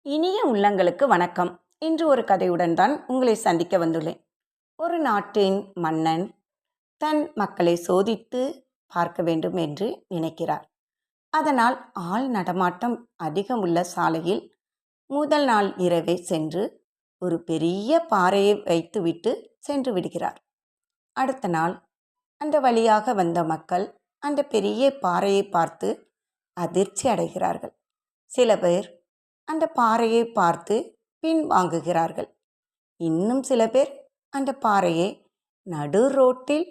இனிய உள்ளங்களுக்கு வணக்கம். இன்று ஒரு கதையுடன் தான் உங்களை சந்திக்க வந்துள்ளேன். ஒரு நாட்டின் மன்னன் தன் மக்களை சோதித்து பார்க்க வேண்டும் என்று நினைக்கிறார். அதனால் ஆள் நடமாட்டம் அதிகம் உள்ள சாலையில் முதல் நாள் இரவே சென்று ஒரு பெரிய பாறையை வைத்துவிட்டு சென்று விடுகிறார். அடுத்த நாள் அந்த வழியாக வந்த மக்கள் அந்த பெரிய பாறையை பார்த்து அதிர்ச்சி அடைகிறார்கள். சில பேர் அந்த பாறையை பார்த்து பின் வாங்குகிறார்கள். இன்னும் சில பேர் அந்த பாறையை நடு ரோட்டில்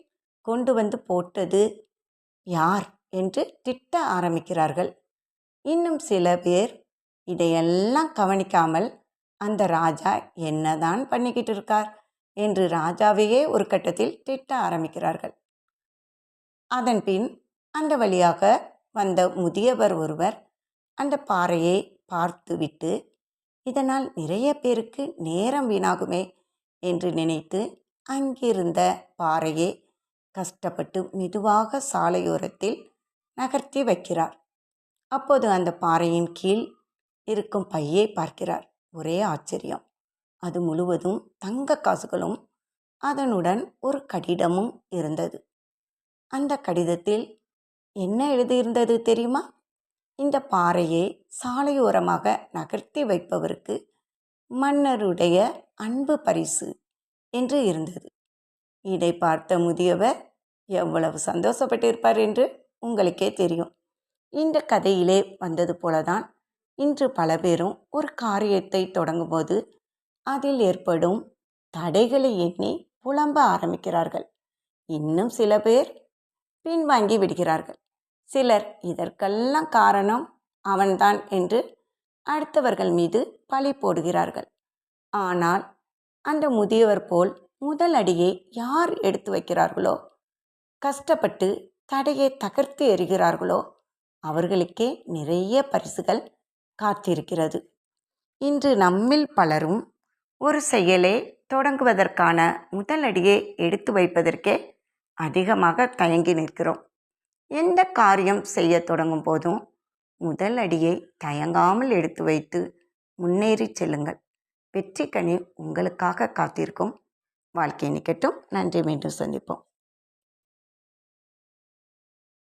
கொண்டு வந்து போட்டது யார் என்று திட்ட ஆரம்பிக்கிறார்கள். இன்னும் சில பேர் இதையெல்லாம் கவனிக்காமல் அந்த ராஜா என்னதான் பண்ணிக்கிட்டு இருக்கார் என்று ராஜாவையே ஒரு கட்டத்தில் திட்ட ஆரம்பிக்கிறார்கள். அதன் பின் அந்த வழியாக வந்த முதியவர் ஒருவர் அந்த பாறையை பார்த்துவிட்டு இதனால் நிறைய பேருக்கு நேரம் வீணாகுமே என்று நினைத்து அங்கிருந்த பாறையை கஷ்டப்பட்டு மெதுவாக சாலையோரத்தில் நகர்த்தி வைக்கிறார். அப்போது அந்த பாறையின் கீழ் இருக்கும் பையை பார்க்கிறார். ஒரே ஆச்சரியம். அது முழுவதும் தங்க காசுகளும் அதனுடன் ஒரு கடிதமும் இருந்தது. அந்த கடிதத்தில் என்ன எழுதியிருந்தது தெரியுமா? இந்த பாறையை சாலையோரமாக நகர்த்தி வைப்பவருக்கு மன்னருடைய அன்பு பரிசு என்று இருந்தது. இதை பார்த்த முதியவர் எவ்வளவு சந்தோஷப்பட்டிருப்பார் என்று உங்களுக்கே தெரியும். இந்த கதையிலே வந்தது போலதான் இன்று பல பேரும் ஒரு காரியத்தை தொடங்கும்போது அதில் ஏற்படும் தடைகளை எண்ணி புலம்ப ஆரம்பிக்கிறார்கள். இன்னும் சில பேர் பின்வாங்கி விடுகிறார்கள். சிலர் இதற்கெல்லாம் காரணம் அவன்தான் என்று அடுத்தவர்கள் மீது பழி போடுகிறார்கள். ஆனால் அந்த முதியவர் போல் முதல் அடியை யார் எடுத்து வைக்கிறார்களோ, கஷ்டப்பட்டு தடையை தகர்த்து எறிகிறார்களோ அவர்களுக்கே நிறைய பரிசுகள் காத்திருக்கிறது. இன்று நம்மில் பலரும் ஒரு செயலை தொடங்குவதற்கான முதல் அடியை எடுத்து வைப்பதற்கே அதிகமாக தயங்கி நிற்கிறோம். எந்த காரியம் செய்ய தொடங்கும் போதும் முதல் அடியை தயங்காமல் எடுத்து வைத்து முன்னேறி செல்லுங்கள். வெற்றி கனி உங்களுக்காக காத்திருக்கும். வாழ்க்கை நிக்கட்டும். நன்றி. மீண்டும் சந்திப்போம்.